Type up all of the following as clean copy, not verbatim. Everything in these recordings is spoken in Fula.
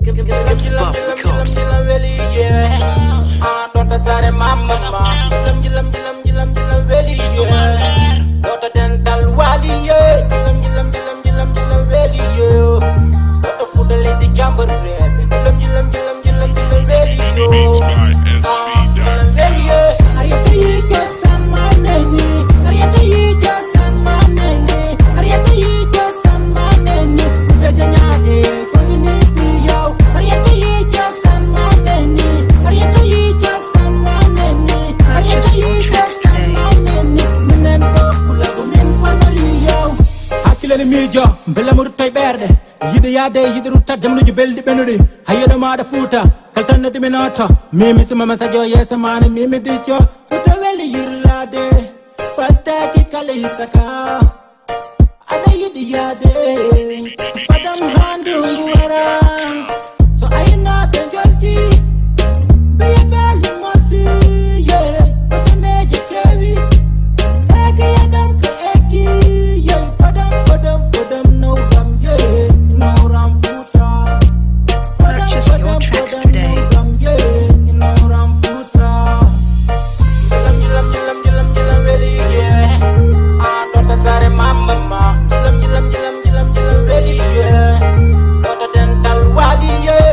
Don't sare mama jilam veli Dota dental wali jilam veli Dota food lady jamber red jilam veli Beats by SV. jilam veli Ariata yi jasan maneni Ariata yi jasan maneni Ariata yi jasan maneni Bejanya e koni diyo Ariata yi jasan maneni Ariata yi jasan maneni Purchase your tracks today. Hakilani mijo bella mur tay berde yide yade yide rutta jamnuju beldi benudi hayodo maada futa kaltanne diminata mimi sima masajo yesa mane mimi dijo futa weli yirlade fataki kali saka ada yide yade fadam handu ngwara so ayna benjolti beyabali mosi yeah fasameje kewi eki adam ka eki yeah fadam no ram yeah no ram futa Purchase your tracks today. no ram futa jilam veli yeah Dota sare mama jilam veli yeah Dota dental wali yeah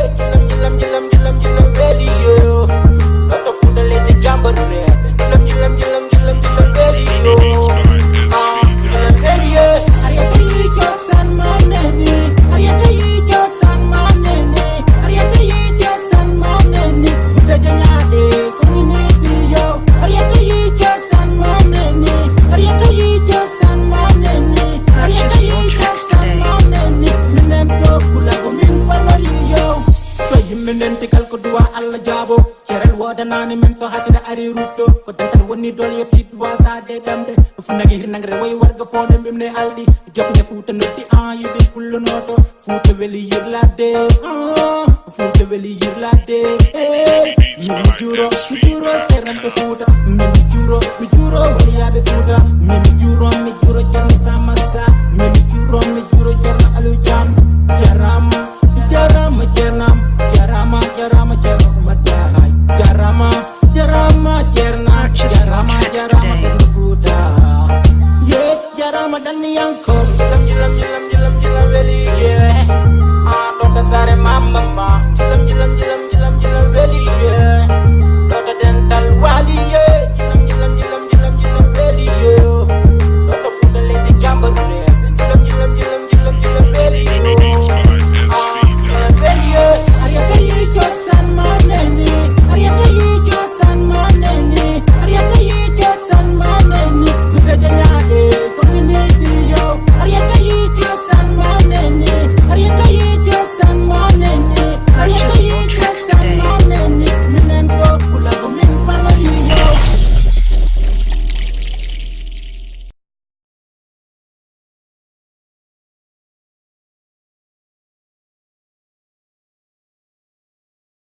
jilam veli yeah Dota food lady jamber red jilam veli Beats yeah by SV. jilam veli yeah Ariata yi jasan maneni Ariata yi jasan maneni Ariata yi jasan maneni Bejanya e koni diyo Ariata yi jasan maneni Ariata yi jasan maneni Purchase your tracks today. Minen to kula go min panariyo so yiminen tikal ko duwa alla jabo cerel woda nani men so hasida ari rutto ko dental woni dol yeti duwa sa de damde fu nagi hirnangre way warga fone bimne aldi jokne futa noti yidi kullu noto futa weli yirlade futa weli yirlade mi juro serante futa mi juro wali yabe futa mi juro cerna samasa mi juro cerna alu jam